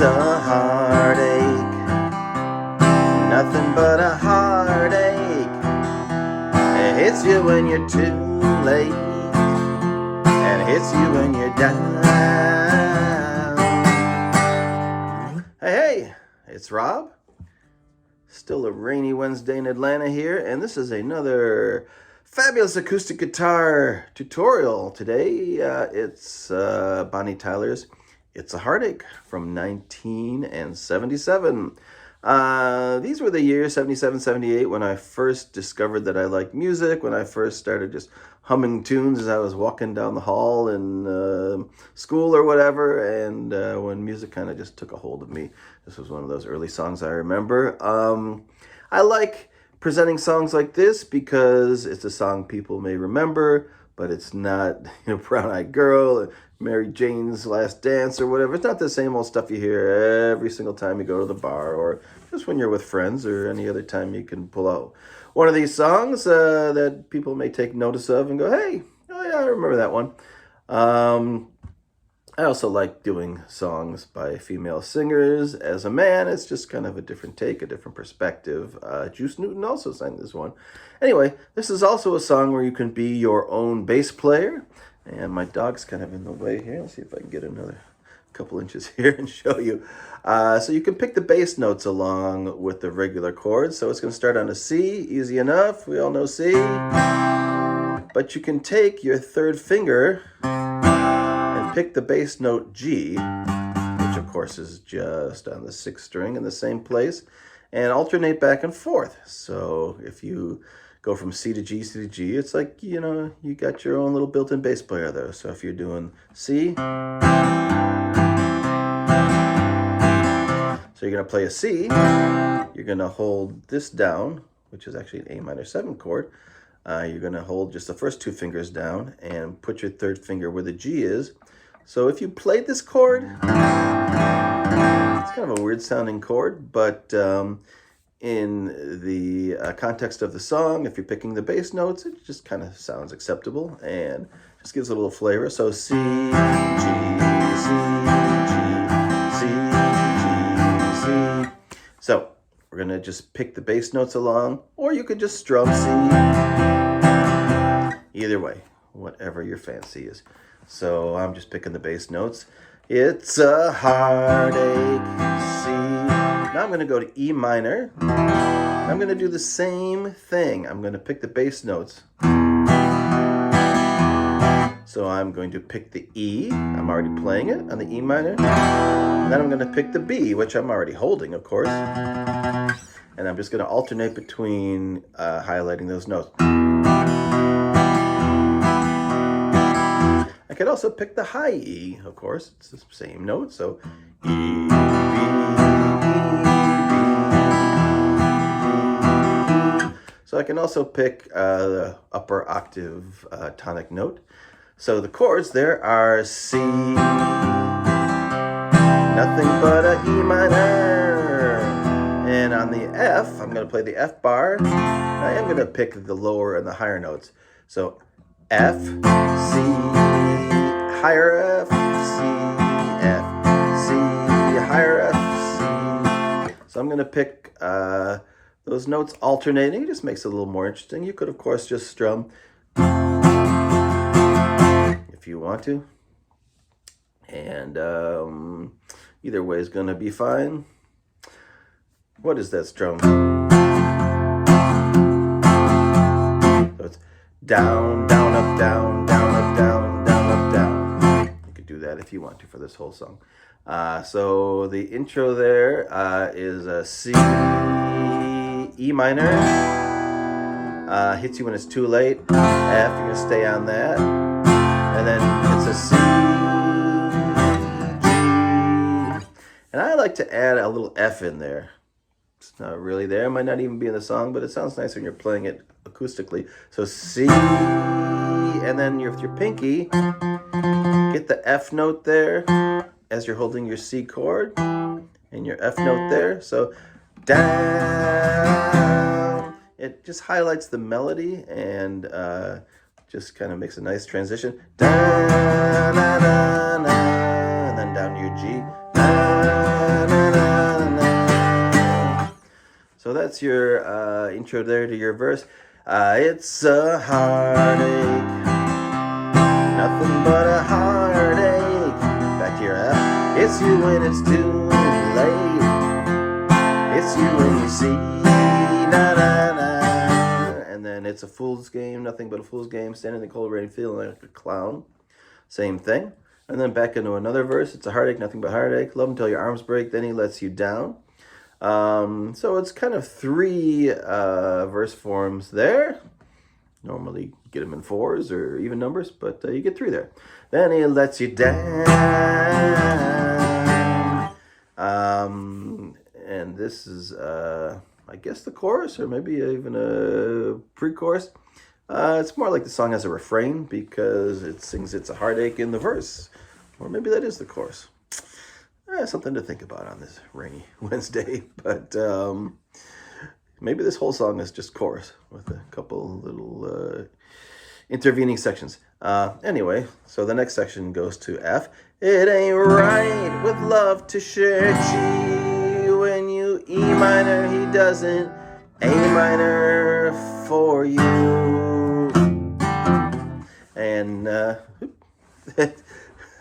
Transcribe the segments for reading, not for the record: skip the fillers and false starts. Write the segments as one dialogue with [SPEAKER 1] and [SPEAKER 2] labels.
[SPEAKER 1] It's a heartache, nothing but a heartache. It hits you when you're too late, and it hits you when you're down. Hey, it's Rob. Still a rainy Wednesday in Atlanta here, and this is another fabulous acoustic guitar tutorial. Today it's Bonnie Tyler's It's a Heartache from 1977. These were the years 77, 78 when I first discovered that I liked music, when I first started just humming tunes as I was walking down the hall in school or whatever, and when music kind of just took a hold of me. This was one of those early songs I remember. I like presenting songs like this because it's a song people may remember, but it's not, Brown Eyed Girl, Mary Jane's Last Dance or whatever. It's not the same old stuff you hear every single time you go to the bar or just when you're with friends or any other time you can pull out one of these songs that people may take notice of and go, hey, oh yeah, I remember that one. I also like doing songs by female singers. As a man, it's just kind of a different take, a different perspective. Juice Newton also sang this one. Anyway, this is also a song where you can be your own bass player. And my dog's kind of in the way here. Let's see if I can get another couple inches here and show you. So you can pick the bass notes along with the regular chords. So it's going to start on a C, easy enough. We all know C. But you can take your third finger and pick the bass note G, which of course is just on the 6th string in the same place, and alternate back and forth. So if you go from C to G, C to G, it's like, you got your own little built-in bass player there. So if you're doing C, so you're going to play a C, you're going to hold this down, which is actually an A minor 7 chord. You're going to hold just the first 2 fingers down and put your third finger where the G is. So if you played this chord, it's kind of a weird sounding chord, but in the context of the song, if you're picking the bass notes, it just kind of sounds acceptable and just gives a little flavor. So C, G, C, G, C, G, C. So we're going to just pick the bass notes along, or you could just strum C. Either way, whatever your fancy is. So I'm just picking the bass notes. It's a heartache, C. Now I'm going to go to E minor. I'm going to do the same thing. I'm going to pick the bass notes. So I'm going to pick the E. I'm already playing it on the E minor. And then I'm going to pick the B, which I'm already holding, of course. And I'm just going to alternate between highlighting those notes. I could also pick the high E, of course. It's the same note, so E, B, E, B, B. So I can also pick the upper octave tonic note. So the chords there are C, nothing but a E minor. And on the F, I'm going to play the F bar. I am going to pick the lower and the higher notes. So F, C, higher F, C, F, C, higher F, C. So I'm going to pick those notes alternating. It just makes it a little more interesting. You could, of course, just strum if you want to. And either way is going to be fine. What is that strum? So it's down, down, up, down, down, up, down, down, up, down. You could do that if you want to for this whole song. So the intro there is a C, E minor. Hits you when it's too late. F, you're going to stay on that. And then it's a C, G. And I like to add a little F in there. It's not really there. It might not even be in the song, but it sounds nice when you're playing it acoustically. So C, and then with your pinky, get the F note there as you're holding your C chord, and your F note there. So down. It just highlights the melody and just kind of makes a nice transition. Da, na, na, na, and then down to your G. na, na, na. So that's your intro there to your verse. It's a heartache, nothing but a heartache. Back to your F. It's you when it's too late. It's you when you see, na na na. And then it's a fool's game, nothing but a fool's game. Standing in the cold rain, feeling like a clown. Same thing. And then back into another verse. It's a heartache, nothing but heartache. Love until your arms break, then he lets you down. So it's kind of 3 verse forms there. Normally you get them in 4s or even numbers, but you get 3 there. Then he lets you down. And this is, I guess, the chorus, or maybe even a pre-chorus. It's more like the song has a refrain because it sings "It's a Heartache" in the verse. Or maybe that is the chorus. Something to think about on this rainy Wednesday. But maybe this whole song is just chorus with a couple little intervening sections. Anyway, so the next section goes to F. It ain't right with love to share G. When you E minor, he doesn't A minor for you. And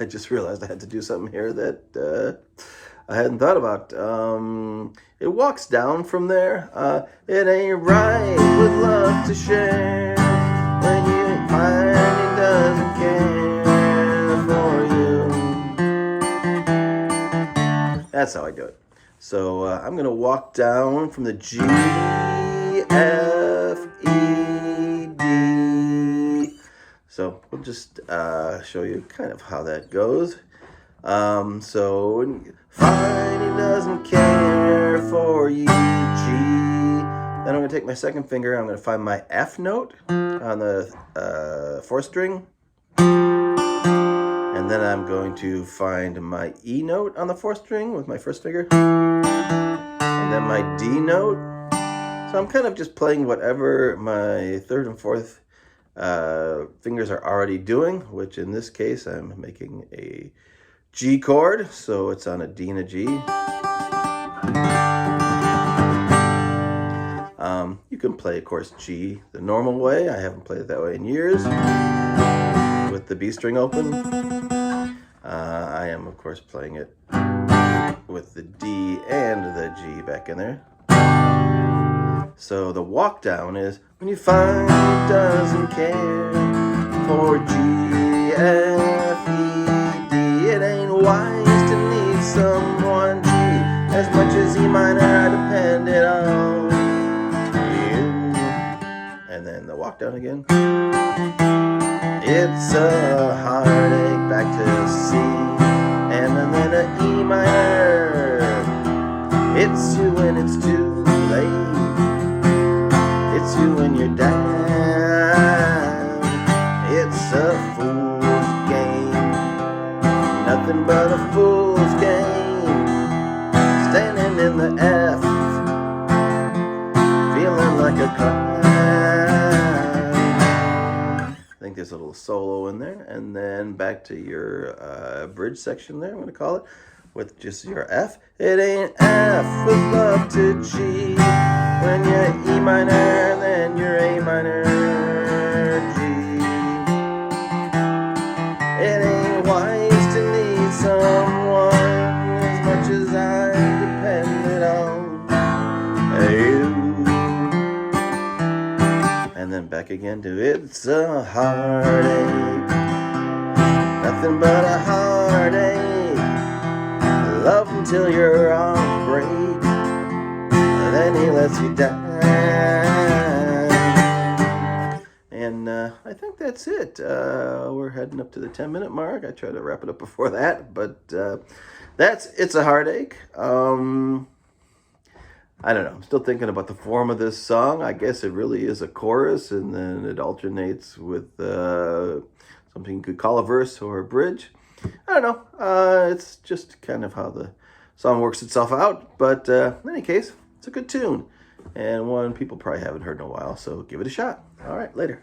[SPEAKER 1] I just realized I had to do something here that I hadn't thought about. It walks down from there. It ain't right with love to share when you find he doesn't care for you. That's how I do it. So I'm going to walk down from the G, F, E, D. So we'll just show you kind of how that goes. So when you find he doesn't care for you, G. Then I'm going to take my second finger. I'm going to find my F note on the 4th string. And then I'm going to find my E note on the 4th string with my first finger. And then my D note. So I'm kind of just playing whatever my 3rd and 4th fingers are already doing, which in this case I'm making a G chord, so it's on a D and a G. You can play, of course, G the normal way. I haven't played it that way in years, with the B string open. I am, of course, playing it with the D and the G back in there. So the walk down is when you find he doesn't care for G, F, E, D. It ain't wise to need someone G as much as E minor. I depended on you. And then the walk down again. It's a heartache, back to C, and then an E minor. It's you when it's too late. It's you when you're down. It's a fool's game, nothing but a fool's game. Standing in the F, feeling like a clown. I think there's a little solo in there, and then back to your bridge section there, I'm going to call it, with just your F. It ain't F with love to G. When you're E minor, then you're A minor, G. It ain't wise to need someone as much as I depended on you. And then back again to it's a heartache, nothing but a heartache. Love until your arms break, then he lets you down. And I think that's it. We're heading up to the 10-minute mark. I tried to wrap it up before that, but that's It's a Heartache. I don't know. I'm still thinking about the form of this song. I guess it really is a chorus, and then it alternates with something you could call a verse or a bridge. I don't know. It's just kind of how the song works itself out. But in any case, it's a good tune, and one people probably haven't heard in a while, so give it a shot. All right, later.